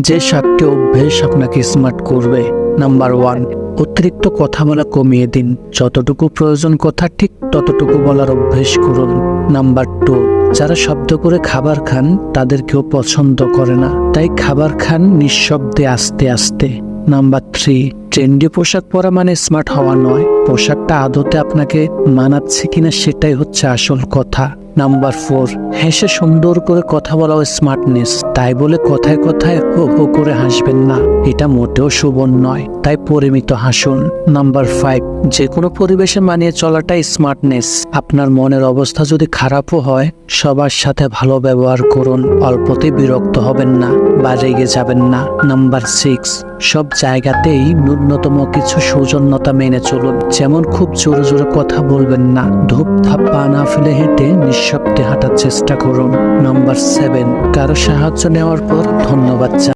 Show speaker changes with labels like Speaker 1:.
Speaker 1: যে 7টি অভ্যেস আপনাকে স্মার্ট করবে। নাম্বার 1, অতিরিক্ত কথা বলা কমিয়ে দিন। যতটুকু প্রয়োজন কথা ঠিক ততটুকু বলার অভ্যেস করুন। নাম্বার 2, যারা শব্দ করে খাবার খান তাদের কেউ পছন্দ করে না, তাই খাবার খান নিঃশব্দে আস্তে আস্তে। নাম্বার 3, ট্রেন্ডি পোশাক পরা মানে স্মার্ট হওয়া নয়, পোশাকটা আদতে আপনাকে মানাচ্ছে কিনা সেটাই হচ্ছে আসল কথা। নাম্বার 4, হেসে সুন্দর করে কথা বলাও স্মার্টনেস, তাই বলে কথায় কথায় হো হো করে হাসবেন না, এটা মোটেও শুভ নয়, তাই পরিমিত হাসুন। নাম্বার 5, যে কোনো পরিবেশে মানিয়ে চলাটাই স্মার্টনেস। আপনার মনের অবস্থা যদি খারাপও হয় সবার সাথে ভালো ব্যবহার করুন, অল্পতে বিরক্ত হবেন না বা রেগে যাবেন না। নাম্বার 6, সব জায়গাতেই ন্যূনতম কিছু সৌজন্যতা মেনে চলুন, যেমন খুব জোরে জোরে কথা বলবেন না, ধূপ ধাপ পা না ফেলে হেঁটে নিঃশব্দে হাঁটার চেষ্টা করুন। নাম্বার 7, কারো সাহায্য নেওয়ার পর ধন্যবাদ